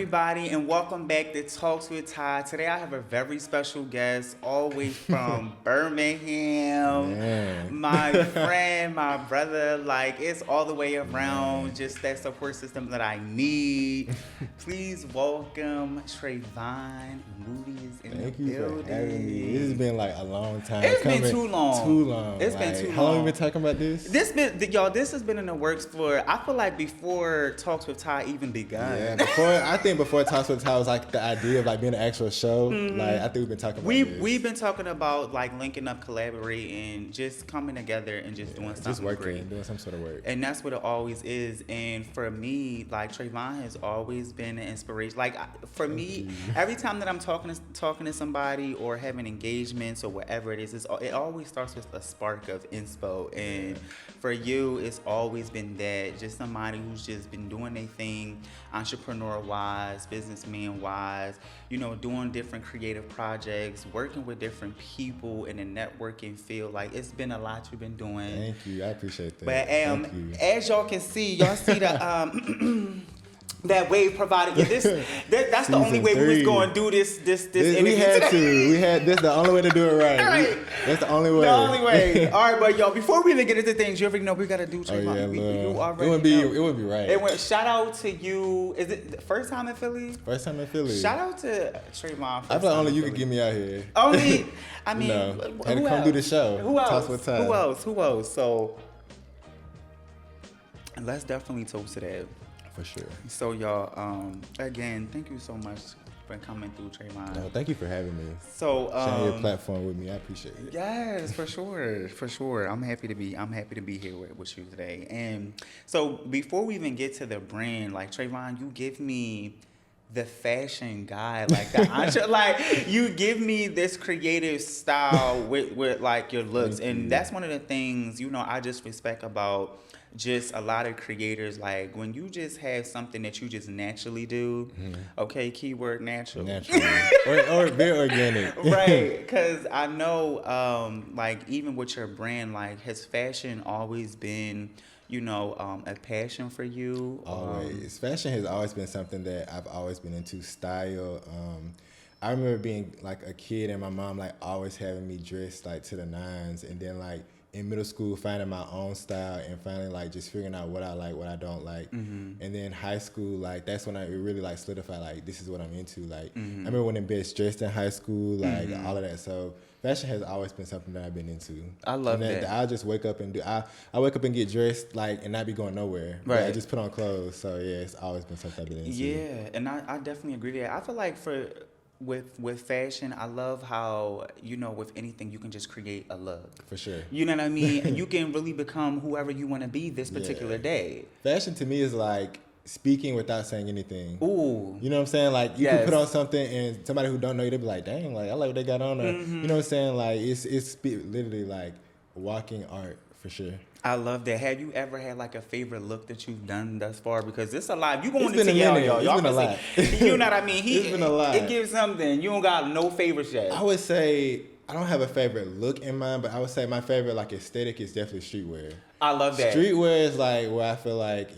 everybody, and welcome back to Talks with Ty. Today I have a very special guest, all the way from Birmingham. Man. My friend, my brother, like it's all the way around, just that support system that I need. Please welcome Travon. Moody is in Thank the you building. for having me. This has been like a long time. It's been too long. Too long. It's like, been too long. How long have you been talking about this? This has been in the works for, I feel like before Talks with Ty even begun. Yeah, I think before Talks with Ty was like the idea of like being an actual show. Mm-hmm. Like I think we've been talking about this. We've been talking about like linking up, collaborating, just coming together and just doing something just working, great. doing some sort of work. And that's what it always is. And for me, like Travon has always been an inspiration. Like for me, every time that I'm talking to somebody or having engagements or whatever it is, it always starts with a spark of inspo. And for you, it's always been that, just somebody who's just been doing their thing, entrepreneur-wise, businessman-wise, you know, doing different creative projects, working with different people in the networking field. Like, it's been a lot you've been doing. Thank you. I appreciate that. But Thank you. as y'all can see, y'all see the that wave provided you. That's the only way we was going to do this interview we had today. to. This the only way to do it right. Right. That's the only way. The only way. All right, but y'all, before we even get into things, you already know we got to do Travon. You already know. It wouldn't be right. Shout out to you. Is it the first time in Philly? First time in Philly. Shout out to Travon. I feel like only you could get me out here. Only, I mean, had to come do the show. Who else? Talks with Ty. Who else? So, let's definitely toast to that. For sure. So y'all, again, thank you so much for coming through, Travon. No, thank you for having me. So sharing your platform with me, I appreciate it. Yes, for sure. I'm happy to be here with you today. And so before we even get to the brand, like Travon, you give me the fashion guy, like like you give me this creative style with like your looks, and that's one of the things, you know, I just respect about just a lot of creators. Like when you just have something that you just naturally do, okay, keyword natural, or very organic, right? Because I know, like even with your brand, like has fashion always been, you know, a passion for you? Always. Fashion has always been something that I've always been into. Style. I remember being like a kid and my mom like always having me dressed like to the nines, and then like in middle school finding my own style and finally like just figuring out what I like, what I don't like. And then high school, like that's when it really like solidified, like this is what I'm into. Like I remember when in best dressed in high school, like all of that. So fashion has always been something that I've been into. I love that. I'll just wake up and I wake up and get dressed like and not be going nowhere. Right. I just put on clothes. So yeah, it's always been something I've been into. Yeah, and I definitely agree with that. I feel like with fashion, I love how, you know, with anything you can just create a look. For sure. You know what I mean? And you can really become whoever you want to be this particular day. Fashion to me is like speaking without saying anything. Ooh. You know what I'm saying? Like you can put on something and somebody who don't know you, they'll be like, dang, like I like what they got on. Or, you know what I'm saying? Like it's literally like walking art for sure. I love that. Have you ever had like a favorite look that you've done thus far? Because it's a lot. You going to y'all. It's been a lot. You know what I mean? It's been a lot. It gives something. You don't got no favorites yet. I would say I don't have a favorite look in mind, but I would say my favorite like aesthetic is definitely streetwear. I love that. Streetwear is like where I feel like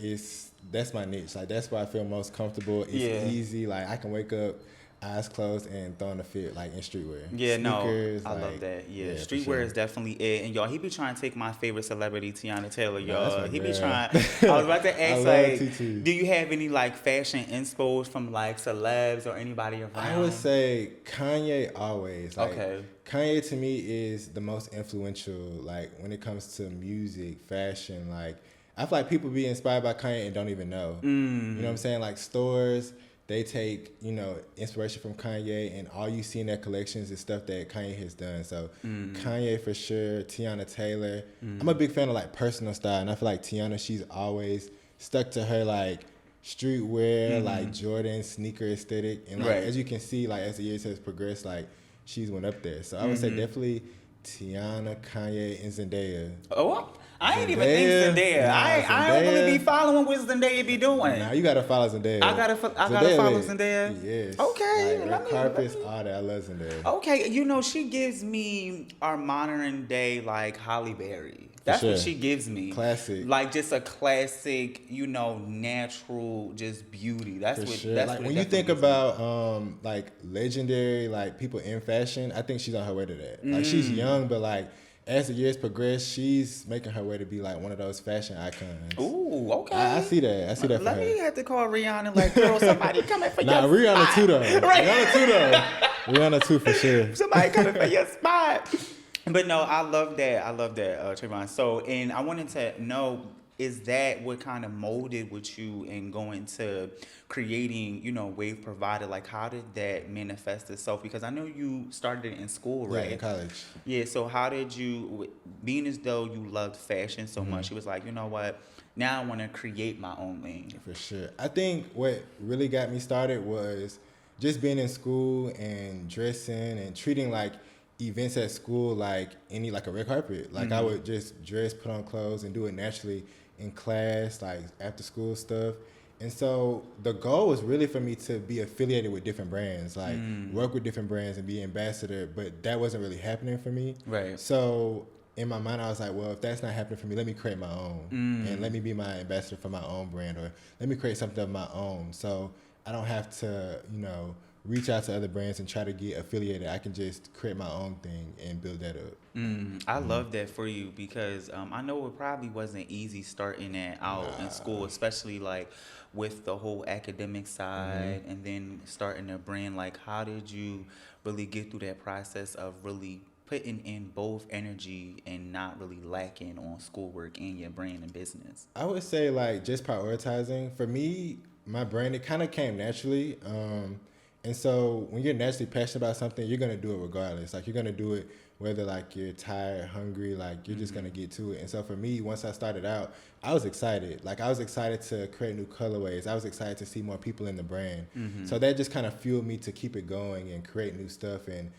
that's my niche. Like that's where I feel most comfortable. It's easy. Like I can wake up, eyes closed, and throw in a fit like in streetwear. Yeah, Sneakers, I love that. Yeah, streetwear is definitely it. And y'all, he be trying to take my favorite celebrity, Teyana Taylor, y'all. He be trying. I was about to ask, like, do you have any like fashion inspos from like celebs or anybody around? I would say Kanye always. Like, okay. Kanye to me is the most influential. Like when it comes to music, fashion, like I feel like people be inspired by Kanye and don't even know. You know what I'm saying? Like stores, they take, you know, inspiration from Kanye, and all you see in their collections is stuff that Kanye has done. So Kanye for sure, Teyana Taylor. I'm a big fan of like personal style, and I feel like Teyana, she's always stuck to her like streetwear, like Jordan sneaker aesthetic, and like as you can see, like as the years has progressed, like she's went up there. So I would say definitely Teyana, Kanye, and Zendaya. Oh, I ain't even think Zendaya. I don't really be following what Zendaya be doing. Nah, you gotta follow Zendaya. I gotta follow Zendaya. Yes. Okay. Like, red carpets, all that. I love Zendaya. Okay, you know, she gives me our modern day like Halle Berry. That's sure. what she gives me. Classic. Like just a classic, natural, just beauty. That's For what. sure. That's Like what when it you think definitely gives me. about like legendary like people in fashion, I think she's on her way to that. Like she's young, but like as the years progress, she's making her way to be like one of those fashion icons. Ooh, okay. I see that. I see that for Let her. me have to call Rihanna. Like, girl, somebody coming for Nah, your Rihanna spot. too though. Right. Rihanna too though. Rihanna too for sure. Somebody coming for your spot. But no, I love that. I love that, Travon. So, and I wanted to know, is that what kind of molded with you in going to creating, Wave Provider? Like, how did that manifest itself? Because I know you started it in school, right? Yeah, in college. Yeah, so how did you, being as though you loved fashion so much, you was like, you know what, now I want to create my own lane. For sure. I think what really got me started was just being in school and dressing and treating like events at school like a red carpet. Like I would just dress, put on clothes, and do it naturally in class, like after school stuff. And so the goal was really for me to be affiliated with different brands, like work with different brands and be ambassador, but that wasn't really happening for me. Right. So in my mind, I was like, well, if that's not happening for me, let me create my own and let me be my ambassador for my own brand, or let me create something of my own. So I don't have to, reach out to other brands and try to get affiliated. I can just create my own thing and build that up. I love that for you because I know it probably wasn't easy starting that out in school, especially like with the whole academic side and then starting a brand. Like, how did you really get through that process of really putting in both energy and not really lacking on schoolwork and your brand and business? I would say like just prioritizing. For me, my brand, it kind of came naturally. And so when you're naturally passionate about something, you're going to do it regardless. Like you're going to do it whether like you're tired, hungry, like you're just going to get to it. And so for me, once I started out, I was excited. Like I was excited to create new colorways. I was excited to see more people in the brand. So that just kind of fueled me to keep it going and create new stuff and,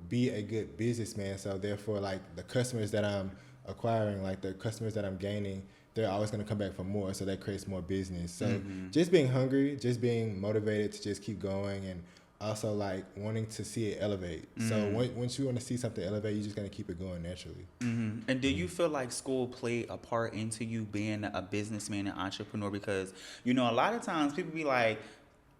be a good businessman. So therefore, like the customers that I'm acquiring, like the customers that I'm gaining, they're always going to come back for more. So that creates more business. So just being hungry, just being motivated to just keep going, and also like wanting to see it elevate. So once you want to see something elevate, you're just going to keep it going naturally. And do you feel like school played a part into you being a businessman and entrepreneur? Because, a lot of times people be like,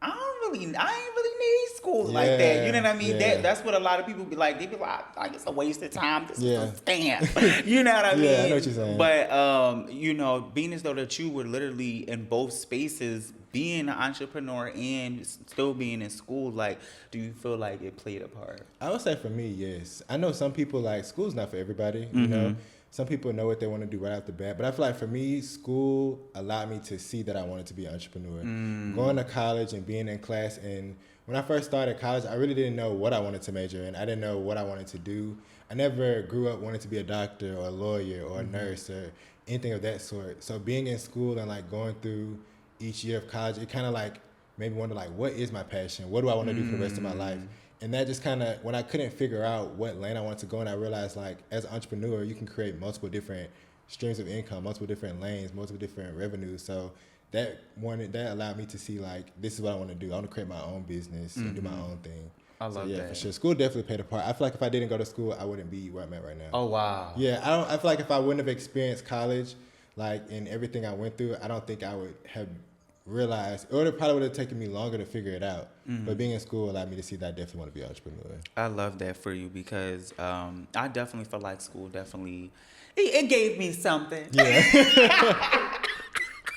I ain't really need school like that. You know what I mean? Yeah. That's what a lot of people be like. They be like it's a waste of time. This is Yeah. a scam. You know what I mean? Yeah, I know what you're saying. But, being as though that you were literally in both spaces, being an entrepreneur and still being in school, like, do you feel like it played a part? I would say for me, yes. I know some people like school's not for everybody, Some people know what they want to do right off the bat. But I feel like for me, school allowed me to see that I wanted to be an entrepreneur. Going to college and being in class. And when I first started college, I really didn't know what I wanted to major in. I didn't know what I wanted to do. I never grew up wanting to be a doctor or a lawyer or a nurse or anything of that sort. So being in school and like going through each year of college, it kind of like made me wonder like, what is my passion? What do I want to do for the rest of my life? And that just kind of, when I couldn't figure out what lane I wanted to go in, I realized like as an entrepreneur, you can create multiple different streams of income, multiple different lanes, multiple different revenues. So that allowed me to see like, this is what I want to do. I want to create my own business and do my own thing. I love that. For sure. School definitely played a part. I feel like if I didn't go to school, I wouldn't be where I'm at right now. Oh, wow. Yeah, I feel like if I wouldn't have experienced college, like in everything I went through, I don't think I would have realized, or it probably would have taken me longer to figure it out. But being in school allowed me to see that I definitely want to be an entrepreneur. I love that for you because I definitely feel like school definitely, it gave me something. Yeah.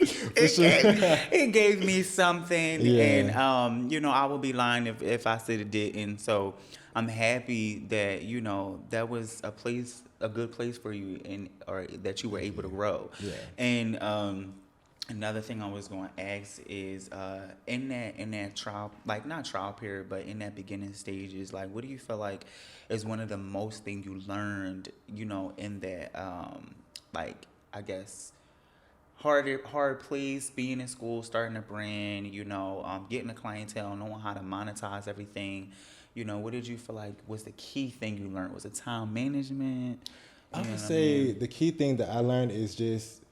It gave me something, Yeah. and I would be lying if I said it didn't. So I'm happy that that was a good place for you, or that you were able to grow. Yeah. And another thing I was going to ask is in that trial, like not trial period, but in that beginning stages, like what do you feel like is one of the most thing you learned, in that like I guess hard place, being in school, starting a brand, getting a clientele, knowing how to monetize everything. What did you feel like was the key thing you learned? Was it time management? I would say the key thing that I learned is just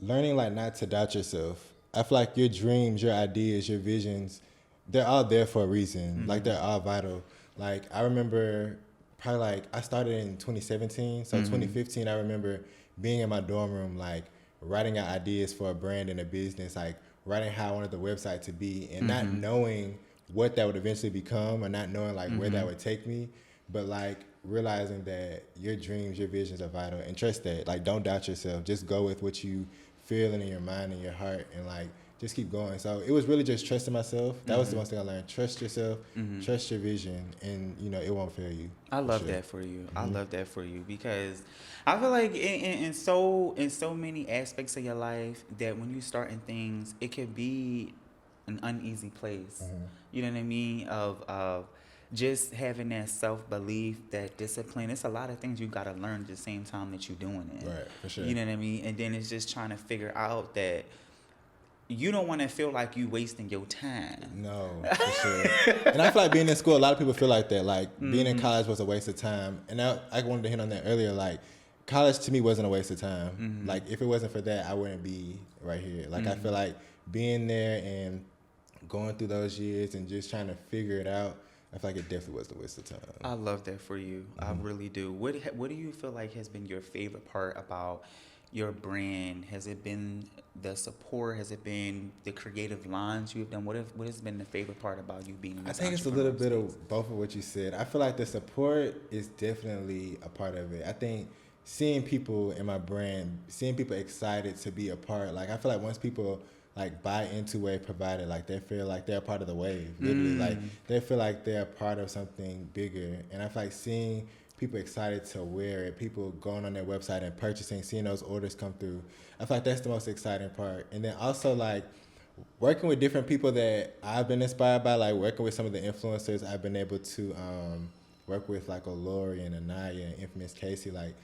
learning like not to doubt yourself. I feel like your dreams, your ideas, your visions, they're all there for a reason. Like they're all vital. Like I remember probably like I started in 2017. So 2015, I remember being in my dorm room, like writing out ideas for a brand and a business, like writing how I wanted the website to be, and not knowing what that would eventually become, or not knowing like where that would take me, but like realizing that your dreams, your visions are vital, and trust that. Like, don't doubt yourself. Just go with what you feel in your mind and your heart, and like just keep going. So it was really just trusting myself. That was the most thing I learned. Trust yourself, trust your vision, and you know it won't fail you. I love that for you. I love that for you, because I feel like in so many aspects of your life that when you starting things, it could be an uneasy place. You know what I mean? Of just having that self-belief, that discipline. It's a lot of things you got to learn at the same time that you're doing it. Right, for sure. You know what I mean? And then it's just trying to figure out that you don't want to feel like you wasting your time. No, for sure. And I feel like being in school, a lot of people feel like that. Like being in college was a waste of time. And I wanted to hit on that earlier. Like college to me wasn't a waste of time. Like if it wasn't for that, I wouldn't be right here. Like I feel like being there and going through those years and just trying to figure it out, I feel like it definitely was a waste of time. I love that for you. I really do. What do you feel like has been your favorite part about your brand? Has it been the support? Has it been the creative lines you've done? What has been the favorite part about you being in this I think it's a little bit of both of what you said. I feel like the support is definitely a part of it. I think seeing people in my brand, seeing people excited to be a part, like I feel like once people like buy into what it provided, like they feel like they're a part of the wave, literally. Like they feel like they're a part of something bigger. And I feel like seeing people excited to wear it, people going on their website and purchasing, seeing those orders come through, I feel like that's the most exciting part. And then also like working with different people that I've been inspired by, like working with some of the influencers I've been able to work with, like Lori and Anaya and Infamous Casey, like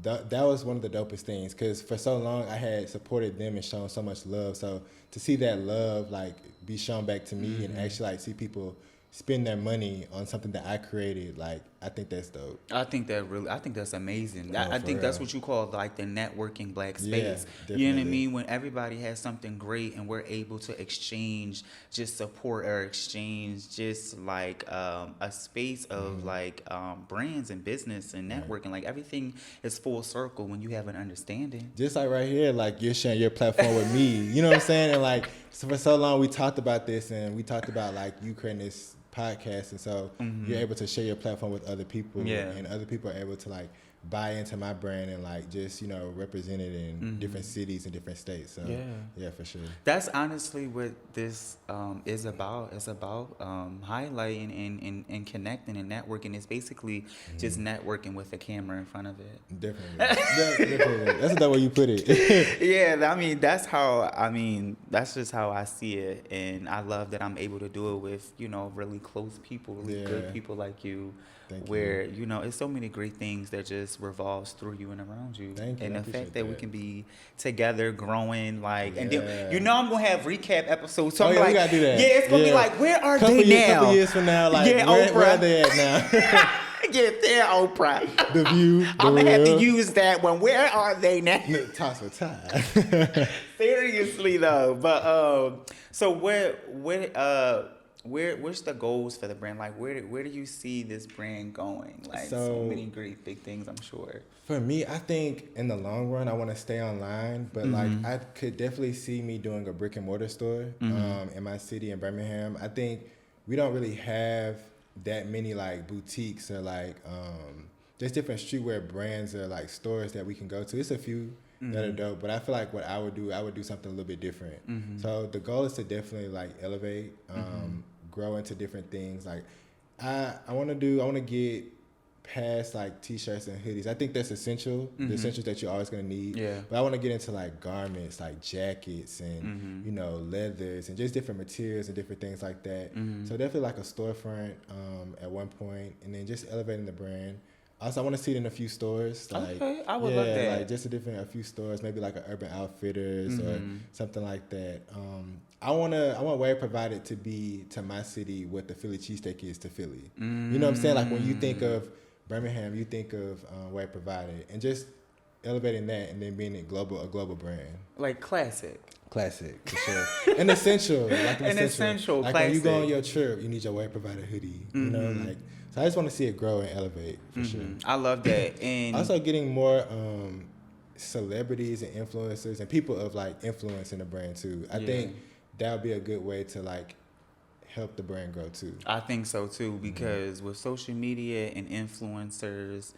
that was one of the dopest things, because for so long I had supported them and shown so much love. So to see that love like be shown back to me and actually like see people spend their money on something that I created, like I think that's dope. I think that's amazing. I think that's what you call like the networking black space. Yeah, you know what I mean? When everybody has something great and we're able to exchange just support, or exchange just like a space of like brands and business and networking. Like everything is full circle when you have an understanding. Just like right here, like you're sharing your platform with me. You know what I'm saying? And like so for so long we talked about this, and we talked about like you creating this podcast, and so you're able to share your platform with other people, and other people are able to like buy into my brand and like just, you know, represent it in different cities and different states. So yeah, for sure. That's honestly what this is about. It's about highlighting and connecting and networking. It's basically just networking with a camera in front of it. Definitely. Definitely. That's the way you put it. Yeah, that's just how I see it. And I love that I'm able to do it with, you know, really close people, really good people like you. Where you know, it's so many great things that just revolves through you and around you. And the fact that we can be together growing, like, and then, you know, I'm gonna have recap episodes. So I'm like, we gotta do that. Yeah, it's gonna be like, where are they now? Couple years from now, like, where are they at now? Yeah, they're Oprah. The View. I'm gonna have to use that one. Where are they now? Toss for time. Seriously though, but so where's the goals for the brand? Like where do you see this brand going? Like so many great big things, I'm sure. For me, I think in the long run I want to stay online, but like I could definitely see me doing a brick and mortar store in my city in Birmingham. I think we don't really have that many like boutiques or like just different streetwear brands or like stores that we can go to. It's a few that are dope, but I feel like what I would do something a little bit different. So the goal is to definitely like elevate, grow into different things. Like I want to get past like t-shirts and hoodies. I think that's essential, the essentials that you're always gonna need. Yeah. But I want to get into like garments, like jackets and you know, leathers and just different materials and different things like that. So definitely like a storefront at one point, and then just elevating the brand. Also, I want to see it in a few stores. Like, okay, I would love that. Like just a few stores, maybe like an Urban Outfitters or something like that. I want Where It Provided to be to my city what the Philly cheesesteak is to Philly. You know what I'm saying? Like when you think of Birmingham, you think of Where It Provided, and just elevating that and then being a global brand. Like classic. Classic, for sure. And essential. Like an essential like classic. when you go on your trip, you need your wave provider hoodie. You know, like, so I just want to see it grow and elevate, for sure. I love that. And also getting more celebrities and influencers and people of like influence in the brand too. I think that would be a good way to like help the brand grow too. I think so too, because with social media and influencers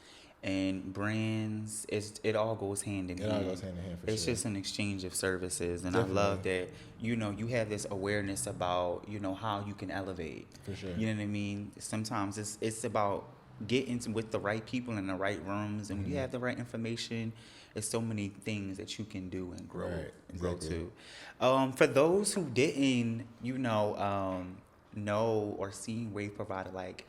and brands, it all goes hand in hand. It all goes hand in hand, for It's sure. just an exchange of services, and Definitely. I love that, you know, you have this awareness about, you know, how you can elevate. For sure. You know what I mean? Sometimes it's about getting with the right people in the right rooms, and when you have the right information, there's so many things that you can do and grow, Right, grow exactly. to. For those who didn't, you know or seen Wave Provider, like,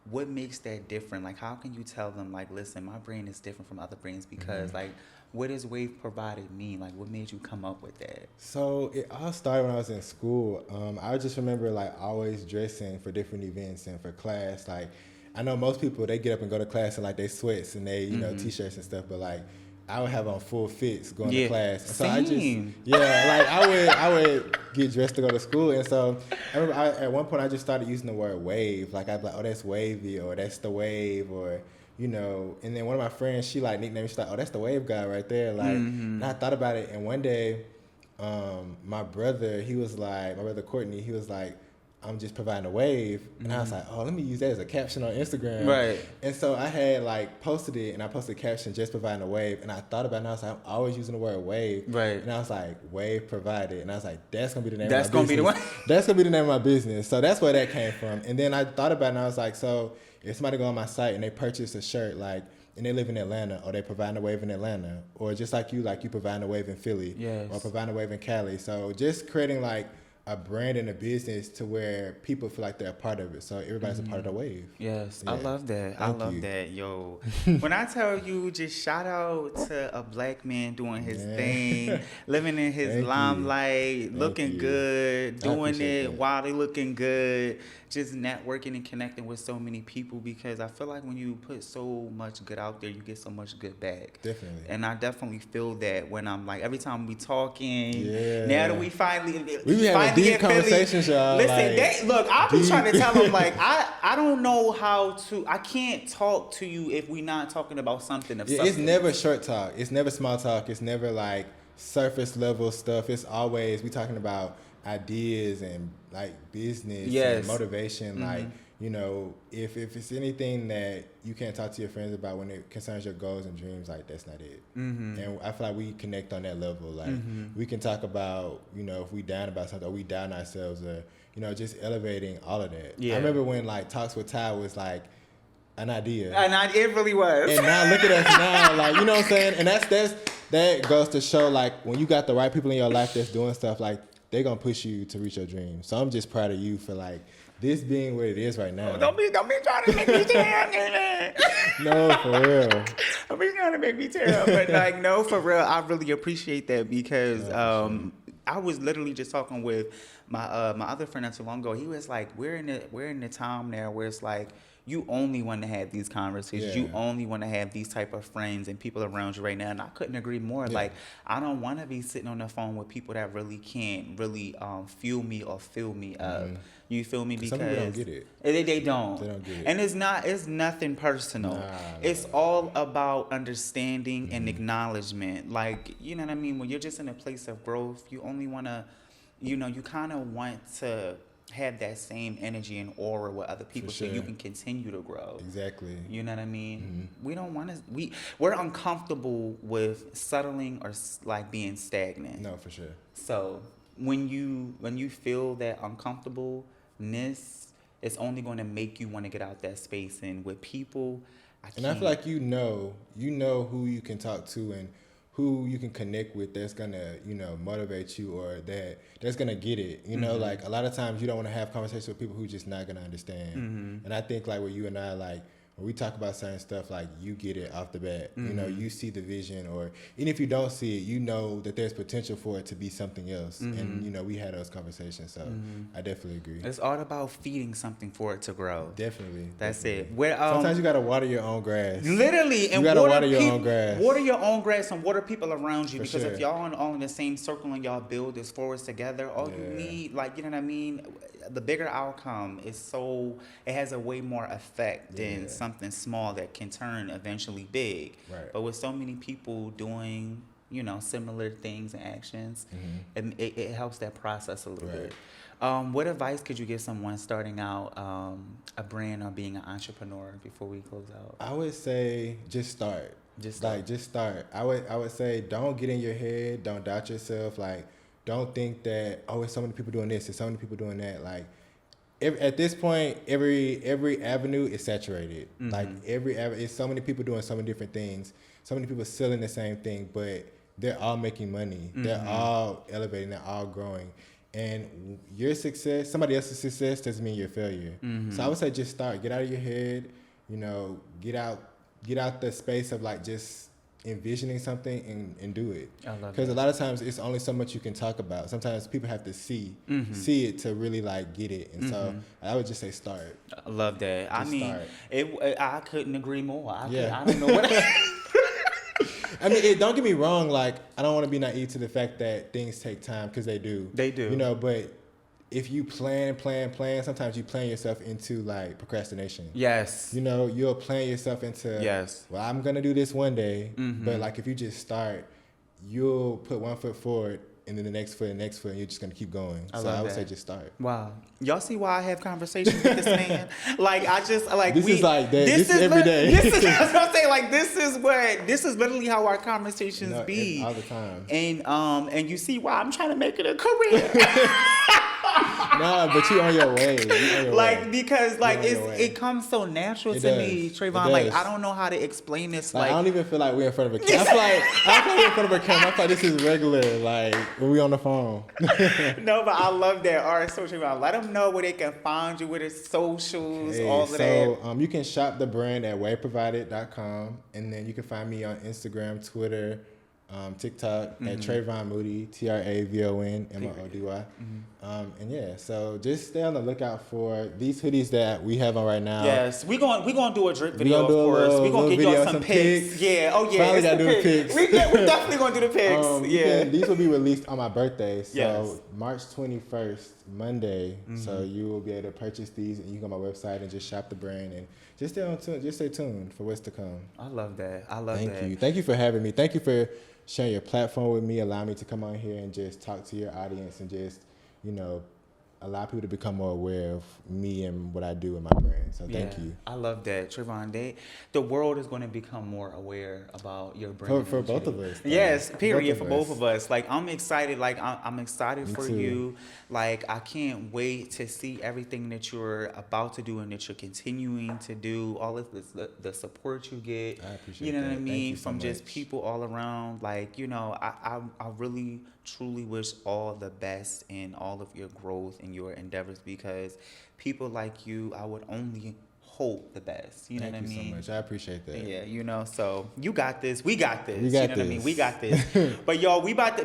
what makes that different? Like, how can you tell them, like, listen, my brand is different from other brands because, like, what does Wave Provider mean? Like, what made you come up with that? So it all started when I was in school. I just remember like always dressing for different events and for class. Like, I know most people, they get up and go to class and like they sweats and they, you know, t-shirts and stuff, but like I would have on full fits going to class. And so Same. like I would get dressed to go to school. And so I remember at one point I just started using the word wave. Like I'd be like, oh, that's wavy, or that's the wave, or, you know. And then one of my friends, she like nicknamed me, she's like, oh, that's the wave guy right there. Like, and I thought about it. And one day, my brother Courtney, he was like, I'm just providing a wave. And I was like, oh, let me use that as a caption on Instagram. Right. And so I had like posted it, and I posted a caption, just providing a wave. And I thought about it, and I was like, I'm always using the word wave. Right. And I was like, wave provided. And I was like, that's going to be the name That's of my gonna business. be the one. That's going to be the name of my business. So that's where that came from. And then I thought about it, and I was like, so if somebody go on my site and they purchase a shirt, like, and they live in Atlanta, or they providing a wave in Atlanta, or just like you providing a wave in Philly, Yes. or providing a wave in Cali. So just creating like a brand and a business to where people feel like they're a part of it. So everybody's a part of the wave. Yes, Yeah. I love that. I Thank love you. that. Yo, when I tell you, just shout out to a black man doing his thing, living in his Thank you. limelight, looking you. good, I doing appreciate it that. while they looking good, just networking and connecting with so many people, because I feel like when you put so much good out there, you get so much good back. Definitely. And I definitely feel that when I'm like, every time we talking, Yeah. now that we finally We be having deep in Philly, conversations, y'all. listen, like, look, I'll be deep. trying to tell them, like, I don't know how to, I can't talk to you if we're not talking about something of Yeah, substance. it's never short talk. It's never small talk. It's never like surface level stuff. It's always we talking about ideas and like business Yes. and motivation. Like, you know, if it's anything that you can't talk to your friends about when it concerns your goals and dreams, like that's not it. And I feel like we connect on that level. Like we can talk about, you know, if we down about something or we down ourselves, or, you know, just elevating all of that. Yeah. I remember when like Talks with Ty was like an idea. And it really was. And now look at us now, like, you know what I'm saying? And that goes to show, like, when you got the right people in your life that's doing stuff, like, they're gonna push you to reach your dreams. So I'm just proud of you for like this being what it is right now. Don't be trying to make me tear up. No, for real. Don't be trying to make me tear up. But like, no, for real, I really appreciate that, because I was literally just talking with my other friend not too long ago. He was like, we're in the time now where it's like, you only want to have these conversations. Yeah. You only want to have these type of friends and people around you right now. And I couldn't agree more. Yeah. Like, I don't want to be sitting on the phone with people that really can't really fuel me or fill me up. You feel me? Because Some people don't get it. They don't. They don't get it. And it's nothing personal. Nah. It's all about understanding and acknowledgement. Like, you know what I mean? When you're just in a place of growth, you only want to, you know, you kind of want to have that same energy and aura with other people, so sure. you can continue to grow. Exactly. You know what I mean? We don't want to. We're uncomfortable with settling or like being stagnant. No, for sure. So when you feel that uncomfortableness, it's only going to make you want to get out that space. And with people, I feel like you know who you can talk to and who you can connect with that's gonna, you know, motivate you, or that's gonna get it. You know, like a lot of times you don't want to have conversations with people who just not gonna understand. And I think like with you and I, like when we talk about certain stuff, like you get it off the bat. You know, you see the vision, or even if you don't see it, you know that there's potential for it to be something else. And you know, we had those conversations, so I definitely agree. It's all about feeding something for it to grow. Definitely. That's definitely. it. Where, sometimes you gotta water your own grass. Literally, and you gotta water your own grass. Water your own grass and water people around you, For because sure. if y'all all in the same circle and y'all build this forest together, all you need, like, you know what I mean? The bigger outcome is it has a way more effect than something small that can turn eventually big. Right. But with so many people doing, you know, similar things and actions, and it helps that process a little bit. What advice could you give someone starting out a brand or being an entrepreneur before we close out? I would say just start. Just start. Like, just start. I would say don't get in your head. Don't doubt yourself. Like, don't think that, oh, it's so many people doing this, there's so many people doing that. Like, at this point, every avenue is saturated. Like, it's so many people doing so many different things. So many people selling the same thing, but they're all making money. They're all elevating. They're all growing. And your success, somebody else's success, doesn't mean your failure. So I would say just start. Get out of your head. You know, get out the space of like just envisioning something and do it. I love that. Because a lot of times it's only so much you can talk about. Sometimes people have to see it to really like get it. And so I would just say start. I love that. I mean, start. I couldn't agree more. I don't know what. I mean, don't get me wrong. Like, I don't want to be naive to the fact that things take time, because they do. They do. You know, but if you plan, sometimes you plan yourself into like procrastination. Yes. You know, you'll plan yourself into, well, I'm going to do this one day. But like, if you just start, you'll put one foot forward and then the next foot, and you're just going to keep going. I would say just start. Wow. Y'all see why I have conversations with this man? Like, I just, like, this is like that. This is every day. This is, that's what I'm saying. Like, this is literally how our conversations be. All the time. And you see why I'm trying to make it a career. No, but you on your way. Because it comes so natural to me, Travon. Like, I don't know how to explain this. Like, I don't even feel like we're in front of a camera. I feel like we're in front of a camera. I feel like this is regular. Like, when we on the phone. No, but I love that. All right, so Travon, let them know where they can find you, with its socials, all of that. So you can shop the brand at wayprovided.com, and then you can find me on Instagram, Twitter, TikTok at Travon Moody, TRAVON MOODY. And yeah, so just stay on the lookout for these hoodies that we have on right now. Yes, we're gonna do a drip video, of course. We're gonna get y'all some pics. Yeah, Finally gotta do the pics. We're definitely gonna do the pics. These will be released on my birthday, so yes. March 21st, Monday. So you will be able to purchase these, and you can go on my website and just shop the brand, and just stay tuned for what's to come. I love that. Thank you for having me. Thank you for sharing your platform with me, allow me to come on here and just talk to your audience and just, you know, allow people to become more aware of me and what I do in my brand. So thank you. I love that, Travon. The world is going to become more aware about your brand. For both of us. Yes, period, for both of us. Like, I'm excited. Like, I'm excited for you. Like, I can't wait to see everything that you're about to do and that you're continuing to do. All of this, the support you get. I appreciate you know that. what I mean? So From much. just people all around. Like, you know, I really, truly wish all the best in all of your growth and your endeavors, because people like you, I would only hope the best. You know what I mean? Thank you so much. I appreciate that. Yeah, you know, so you got this. We got this. We got you know what I mean? We got this. But y'all,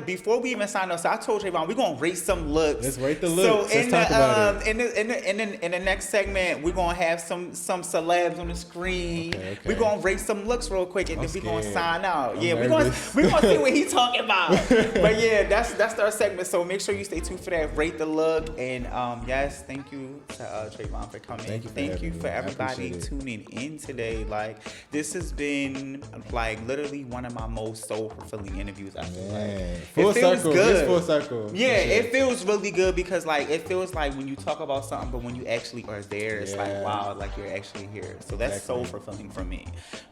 before we even sign up, so I told Travon, we're gonna rate some looks. Let's rate the looks. So Let's talk about it. In the next segment, we're gonna have some celebs on the screen. Okay. We're gonna rate some looks real quick, and I'm then we're gonna scared. sign out. I'm Yeah, nervous. we're gonna see what he's talking about. But yeah, that's our segment. So make sure you stay tuned for that. Rate the look, and yes, thank you to Travon for coming. Thank you for having me. I everybody appreciate it. tuning in today. Like, this has been like literally one of my most soul fulfilling interviews. I feel like Full it feels circle. good. It's full circle. Yeah, Sure. it feels really good, because like it feels like when you talk about something, but when you actually are there, it's like, wow, like you're actually here. So that's so fulfilling for me.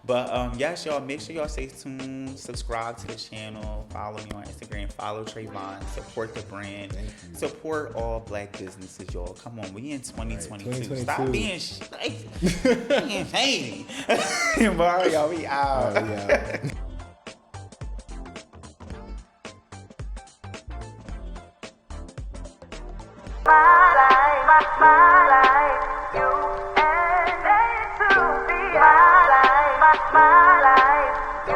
But yes, y'all, make sure y'all stay tuned, subscribe to the channel, follow me on Instagram, follow Travon, support the brand, support all black businesses, y'all. Come on, we in 2022. Stop being hey. Mario, we out. My life, you and they to be my life, you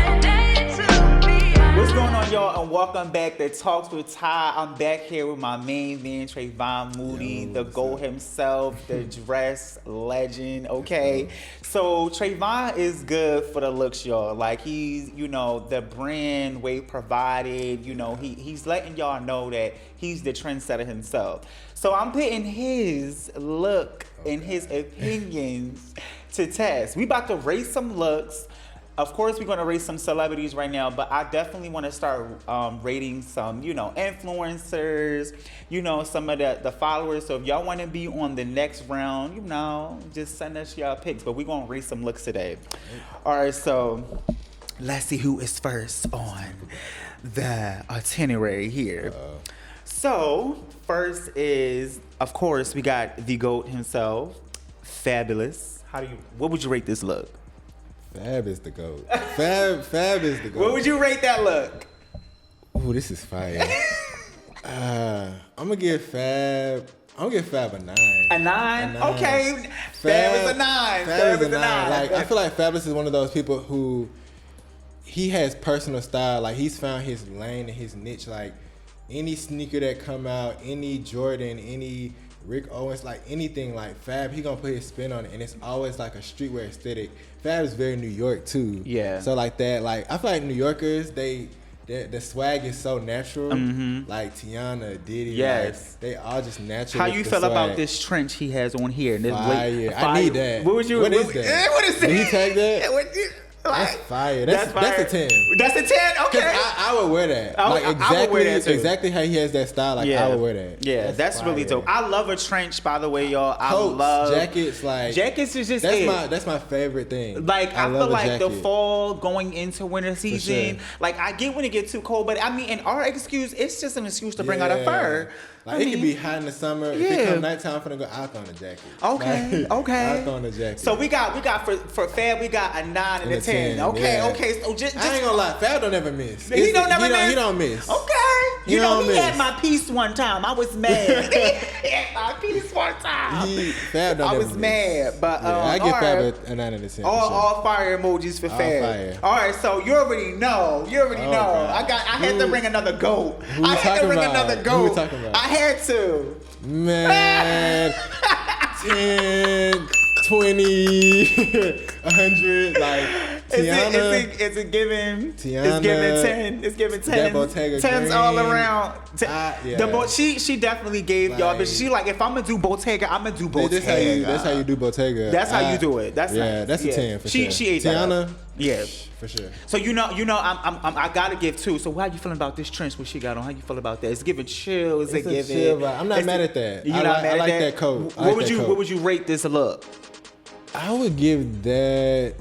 and they to me. What's going on, y'all? And welcome back to Talks with Ty. I'm back here with my main man, Travon Moody, the GOAT himself, the dress legend, okay? So Travon is good for the looks, y'all. Like, he's, the brand Wave provided, he's letting y'all know that he's the trendsetter himself. So I'm putting his look and his opinions to test. We about to rate some looks. Of course, we're going to rate some celebrities right now, but I definitely want to start rating some, influencers, some of the followers. So if y'all want to be on the next round, just send us y'all pics. But we're going to rate some looks today. All right, so let's see who is first on the itinerary here. So first is, of course, we got the GOAT himself, Fabulous. What would you rate this look? Fab is the GOAT. Fab is the GOAT. What would you rate that look? Ooh, this is fire. I'm gonna give Fab a 9. A 9? Okay. Fab is a 9. Fab is a 9. Like, I feel like Fabulous is one of those people who he has personal style. Like, he's found his lane and his niche. Like, any sneaker that come out, any Jordan, any Rick Owens, like anything like Fab, he gonna put his spin on it, and it's always like a streetwear aesthetic. Fab is very New York too. Yeah. So like that, like I feel like New Yorkers, the swag is so natural. Mm-hmm. Like Tiana, Diddy, yes, like, they all just natural. How you feel about this trench he has on here? This fire. I need that. What is that? What is that? Did he tag that? That's fire. That's a 10. That's a 10? Okay. I would wear that. I would wear that too. Exactly how he has that style. Like, I would wear that. Yeah, that's really dope. I love a trench, by the way, y'all. I Coats, love jackets. Like, jackets is just that's my favorite thing. Like, I feel like the fall going into winter season. Sure. Like, I get when it gets too cold, but I mean, in our excuse, it's just an excuse to bring out a fur. Like, it can be hot in the summer. If it come nighttime, I'm finna go. I'll throw on a jacket. Okay, okay. I'll throw on a jacket. So we got for Fab, we got a 9 and a 10. Okay. So just I ain't gonna lie, Fab don't ever miss. He don't miss. Okay. He had my piece one time. I was mad. He had my piece one time. Fab don't I ever was miss. mad, but I give Fab a 9 and a 10. All fire emojis for Fab. Fire. All right, so you already know. God. I had to bring another GOAT. I had to bring another GOAT. Who we talking about? I had to. Man, 10, 20, 100, like Tiana. It's a given. Tiana. It's given 10. It's given 10. That Bottega 10s green. all around. She definitely gave y'all, but she like, if I'm gonna do Bottega, I'm gonna do Bottega. That's how you do Bottega. That's how you do it. That's a 10 for sure. She ate Tiana. That up. Yeah, for sure. So I gotta give 2. So how you feeling about this trench? What she got on? How you feel about that? It's giving chill. It's a chill vibe. I'm not mad at that. I like that coat. What would you rate this look? I would give that.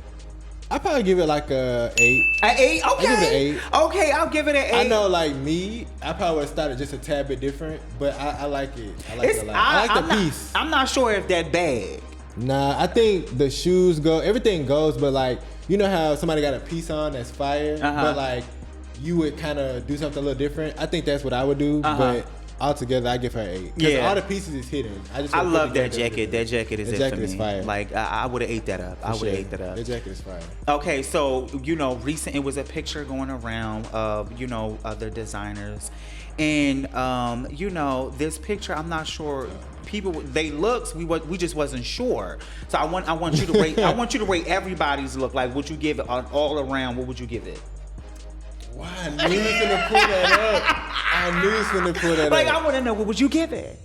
I'd probably give it like a 8. An 8? Okay. I'll give it an 8. Okay, I'll give it an 8. I know, like me, I probably would have started just a tad bit different, but I like it. I like it a lot. I like the piece. I'm not sure if that bad. Nah, I think the shoes go, everything goes, but like, you know how somebody got a piece on that's fire, but like you would kind of do something a little different. I think that's what I would do, but altogether, I give her 8. Because all the pieces is hidden. I love that jacket. That jacket is it for me. Is fire. Like, I would have ate that up. That jacket is fire. Okay, so, recent, it was a picture going around of, other designers. And, this picture, I'm not sure. People, they looks, we just wasn't sure. So I want you to rate. I want you to rate everybody's look. Like, would you give it all around? What would you give it? Wow, I knew you was gonna pull that up. Like, I want to know, what would you give it?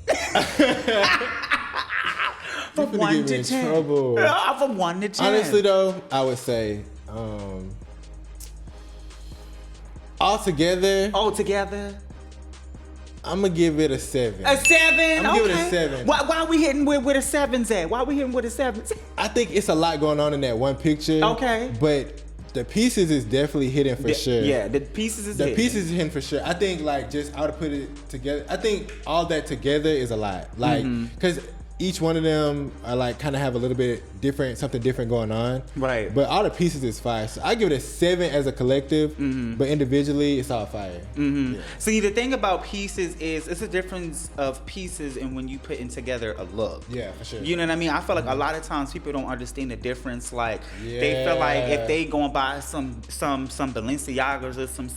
From 1 to 10. Trouble. From 1 to 10. Honestly, though, I would say, altogether, I'm gonna give it a 7. A 7? I'm gonna give it a 7. Why are we hitting where the 7s at? Why are we hitting with the 7s? I think it's a lot going on in that one picture. Okay. But the pieces is definitely hidden for sure. Yeah, the pieces is hidden. The pieces is hidden for sure. I think, like, just I would put it together. I think all that together is a lot. Like, because each one of them are like kind of have a little bit different, something different going on. Right. But all the pieces is fire. So I give it a 7 as a collective, but individually it's all fire. Yeah. See, the thing about pieces is it's a difference of pieces and when you putting together a look. Yeah, for sure. You know what I mean? I feel like a lot of times people don't understand the difference. Like they feel like if they go and buy some Balenciagas or some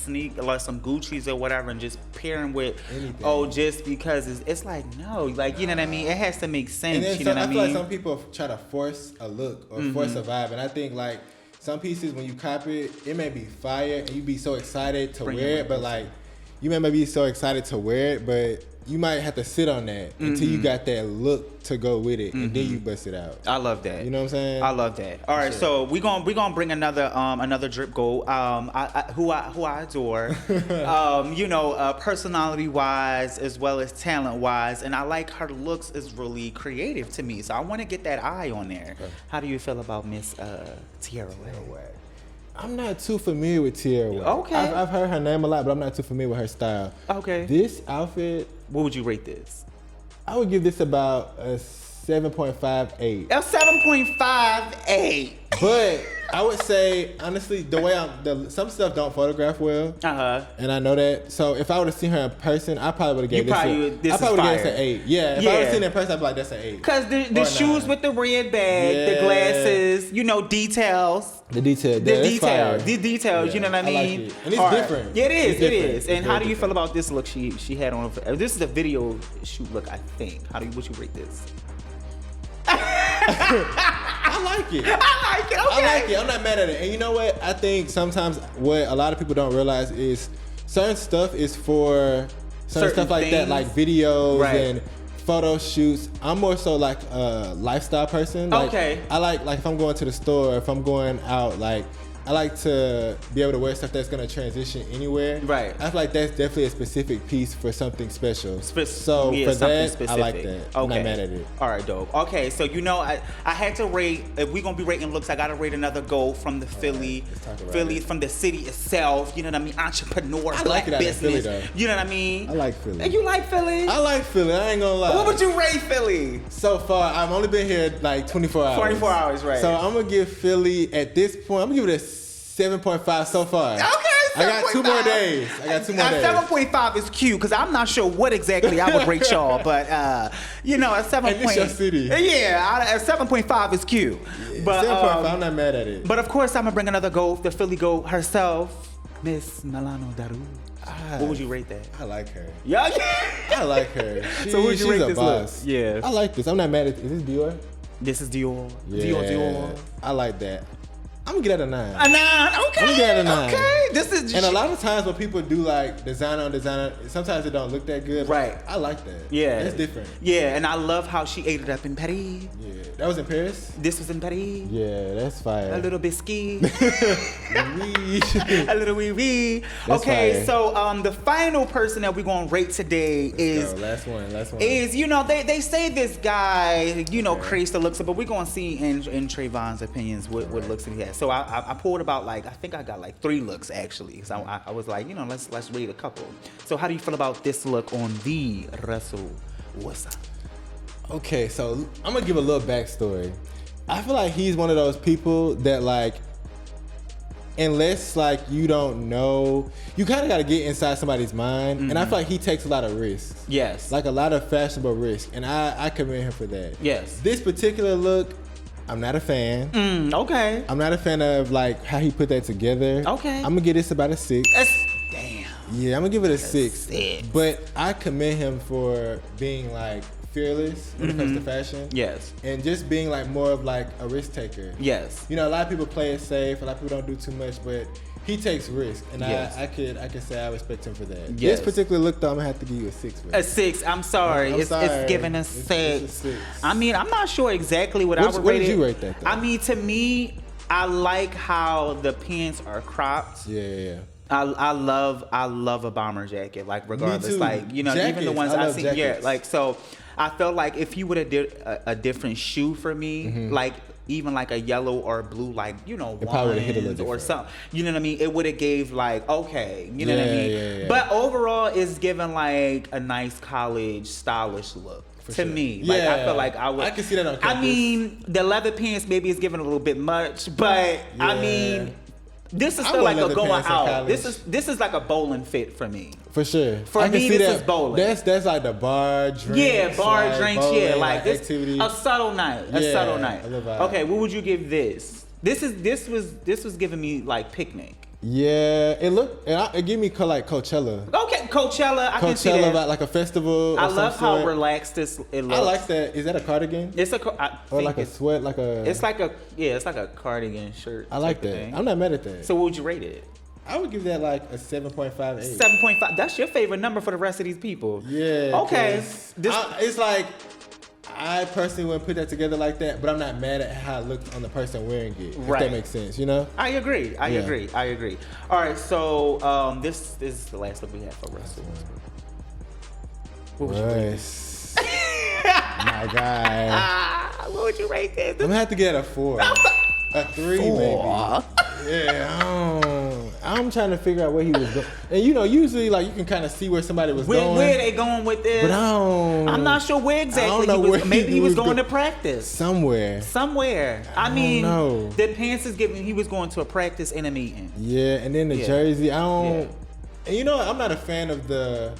like some Gucci's or whatever and just pairing with anything. Just because it's like no, like you know what I mean? It has to make sense. And then You know what I I feel mean? like some people try to force a look or force a vibe, and I think like some pieces when you copy it, it may be fire and you be so excited to wear it, but like you may be so excited to wear it, but you might have to sit on that until you got that look to go with it, and then you bust it out. I love that. You know what I'm saying? I love that. All right, so we gonna bring another drip goal. Who I adore. You know, personality wise as well as talent wise, and I like her looks is really creative to me. So I want to get that eye on there. Okay. How do you feel about Miss Tierra? I'm not too familiar with Tierra. Okay. I've heard her name a lot, but I'm not too familiar with her style. Okay. This outfit, What would you rate this? I would give this about a 7.58. A 7.58. But I would say honestly, the way some stuff don't photograph well, and I know that. So if I would have seen her in person, I probably would have gave this. I probably would have given this an 8. Yeah, if I would have seen her in person, I'd be like, that's an 8. Cause the shoes with the red bag, the glasses, you know, details. The details, you know what I mean? I like it. And it's different. Yeah, it is. It's It is. And It's how very do you feel different. about this look she had on? This is a video shoot look, I think. What you rate this? I like it. I like it. Okay. I like it. I'm not mad at it. And you know what? I think sometimes what a lot of people don't realize is certain stuff is for certain stuff like that, things. like videos Right. and photo shoots. I'm more so like a lifestyle person. Like, Okay. I like if I'm going to the store, if I'm going out, like I like to be able to wear stuff that's gonna transition anywhere. Right. I feel like that's definitely a specific piece for something special. So So yeah, for something that, specific. I like that. I'm not mad at it. All right, dope. Okay, so you know, I had to rate. If we're gonna be rating looks, I gotta rate another goal from the Philly, let's talk about Philly it. from the city itself. You know what I mean? Entrepreneur, I black like it out in business. Philly, though. You know what I mean? I like Philly. And you like Philly? I like Philly. I ain't gonna lie. What would you rate Philly? So far, I've only been here like 24 hours. 24 hours, right? So I'm gonna give Philly at this point. I'm gonna give it a 7.5 so far. Okay, I got 2 more days. I got 2 more days. 7.5 is cute because I'm not sure what exactly I would rate y'all, but you know, a 7. And this your city. Yeah, a 7.5 is cute. But 7.5. I'm not mad at it. But of course, I'm gonna bring another goat, the Philly goat herself, Miss Milano Daru. What would you rate that? I like her. Yeah. I like her. So would you she's rate a this boss. look? Yeah. I like this. I'm not mad at. Is this Dior? This is Dior. Yeah. Dior. I like that. I'm gonna get it a 9. A 9. Okay. I'm gonna get it a 9. Okay. This is. And a lot of times when people do like designer on designer, sometimes it don't look that good. but Right. I like that. Yeah. It's different. Yeah, and I love how she ate it up in Paris. Yeah. That was in Paris? This was in Paris. Yeah, that's fire. A little biscuit. Wee. A little wee wee. That's Okay, fire. so the final person that we're gonna rate today is. Yo, last one. Is, you know, they say this guy, you know, creates the looks, but we're gonna see in Travon's opinions what looks he has. So I pulled about I think I got like 3 looks actually. So I was like, you know, let's rate a couple. So how do you feel about this look on the Russell? What's up? Okay, so I'm gonna give a little backstory. I feel like he's one of those people that like, unless like you don't know, you kind of got to get inside somebody's mind, and I feel like he takes a lot of risks. Yes. Like a lot of fashionable risks, and I commend him for that. Yes. This particular look, I'm not a fan. Okay. I'm not a fan of like how he put that together. Okay. I'm gonna give this about a 6. Damn. Yeah, I'm gonna give it a 6. 6. But I commend him for being like fearless when it comes to fashion. Yes. And just being like more of like a risk taker. Yes. You know, a lot of people play it safe. A lot of people don't do too much, but he takes risk, and Yes. I could say I respect him for that. Yes. This particular look, though, I'm gonna have to give you a 6. A 6. I'm sorry. I'm It's sorry. giving a It's 6. a 6. I mean, I'm not sure exactly what I would What rate did it. you rate that, though? I mean, to me, I like how the pants are cropped. Yeah. I love a bomber jacket. Like regardless, too. like you know, even the Jackets. ones I I love see. Yeah, jackets. like so. I felt like if he would have did a different shoe for me, Mm-hmm. like even like a yellow or blue, like you know, It probably would've hit a little ones or different. something. You know what I mean? It would have gave like okay, you know what I Yeah, mean? yeah. But overall, it's given like a nice college stylish look. to me. Like, I feel like I would. I can see that on campus. I mean, the leather pants maybe is giving a little bit much, but I mean, this is I still wore like a leather going pants in out. college. This is like a bowling fit for me. For sure. For I can me, see this that. is bowling. That's like the bar drinks. Yeah, bar drinks. Bowling, Like this, activity. a subtle night. A Yeah, subtle night. a little vibe. Okay, what would you give this? This was giving me like picnic. Yeah, it gave me like Coachella. Okay, Coachella. I can see that. Coachella, like a festival. I of love some how sort. relaxed it looks. I like that. Is that a cardigan? It's a Or like a sweat, like a. It's like a cardigan shirt. I like type of that. thing. I'm not mad at that. So what would you rate it? I would give that like a 7.58. 7.5. That's your favorite number for the rest of these people. Yeah. Okay. 'Cause it's like I personally wouldn't put that together like that, but I'm not mad at how it looked on the person wearing it. Right. If that makes sense, you know? I agree. I Yeah. agree. All right. So this is the last look we have for Russell. What would you rate this? Russ. My guy. What would you rate this? I'm gonna have to get a 4. A 3 maybe. Yeah, I'm trying to figure out where he was going. And usually like you can kind of see where somebody was going. Where they going with this? But I'm not sure where exactly. know where Maybe he was going go- to practice. Somewhere. I mean, know. the pants is giving. He was going to a practice and a meeting. Yeah, and then the Yeah. jersey, I don't. Yeah. And you know what? I'm not a fan of the.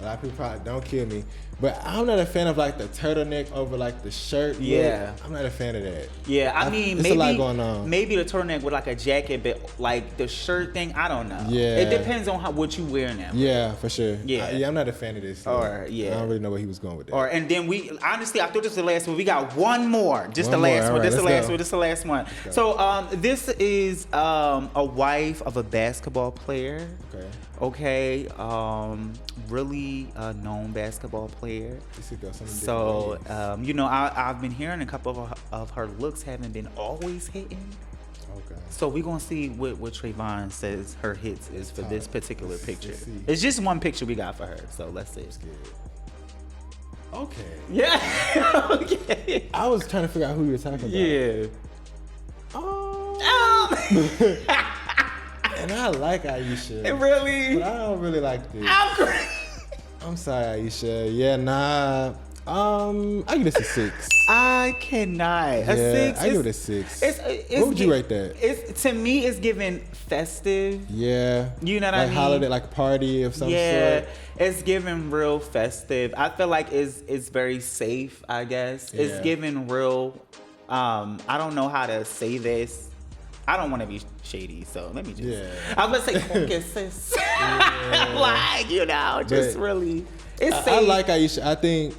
A lot of people probably don't kill me, but I'm not a fan of like the turtleneck over like the shirt. look. Yeah. I'm not a fan of that. Yeah, I mean, it's maybe a lot going on. Maybe the turtleneck with like a jacket, but like the shirt thing, I don't know. Yeah. It depends on what you wear now. Yeah, for sure. Yeah. I'm not a fan of this. Or, yeah. I don't really know where he was going with that. Or and then honestly, I thought this was the last one. We got one more. Just One the last more. one. All This right, the let's last go. one. This the last one. go. So this is a wife of a basketball player. Okay. Okay. Really known basketball player. This could go some So different ways. I've been hearing a couple of her looks haven't been always hitting. Okay. So we're gonna see what Travon says her hits is for this Talk. particular Let's picture. see. It's just one picture we got for her, so let's see. Okay. Yeah. Okay. I was trying to figure out who you were talking about. Yeah. And I like Aisha. Really? But I don't really like this. I'm crazy. I'm sorry, Aisha. Yeah, nah. I give this a 6. I cannot. A Yeah, 6. I give it a 6. It's What would you rate that? It's to me. It's giving festive. Yeah. You know what I like mean? holiday, like party of some Yeah, sort. it's giving real festive. I feel like it's very safe. I guess it's Yeah. giving real. I don't know how to say this. I don't want to be shady, so let me just. Yeah. I'm gonna say focus. Like just But really. It's safe. I like Aisha. I think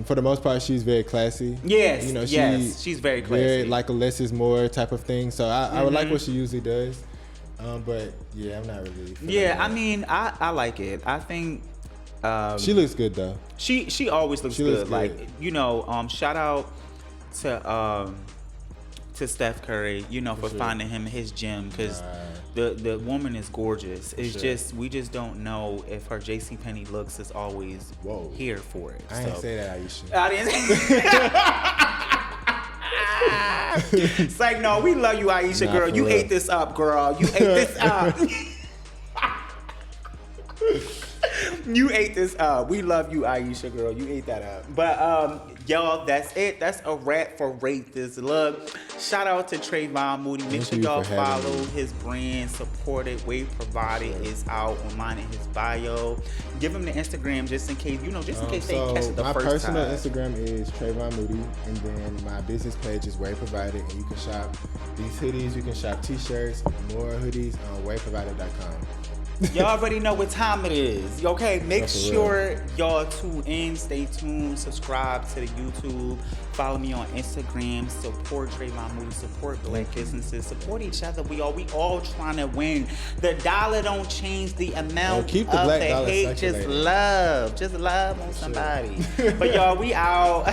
for the most part she's very classy. Yes. You know, yes. She's very classy. Very like a less is more type of thing. So I would like what she usually does. But yeah, I'm not really. feeling Yeah, that. I mean, I like it. I think. She looks good though. She always looks She good. looks Like shout out to Steph Curry, for sure. finding him his gym because Right. the woman is gorgeous. It's sure. just we just don't know if her JCPenney looks is always Whoa. here for it. I didn't say that, Aisha. I didn't. It's like, no, we love you, Aisha, Nah, girl. for You real. ate this up, girl. You ate this up. You ate this up. We love you, Aisha, girl. You ate that up. But y'all, that's it. That's a wrap for Rate This Look. Shout out to Travon Moody. Make Thank sure you y'all for having follow me. his brand, support it. Wave Provided is out online in his bio. Give him the Instagram just in case, just in case they catch it the my first personal time. Instagram is Travon Moody, and then my business page is Way Provided, and you can shop these hoodies, you can shop t-shirts, more hoodies on wayprovided.com. Y'all already know what time it is. Okay, make That's for sure y'all tune in, stay tuned, subscribe to the YouTube, follow me on Instagram, support Travon Moody, support black businesses, support each other. We all trying to win. The dollar don't change the amount keep the of black the dollar hate. Just circulating. love on somebody. But y'all, we out.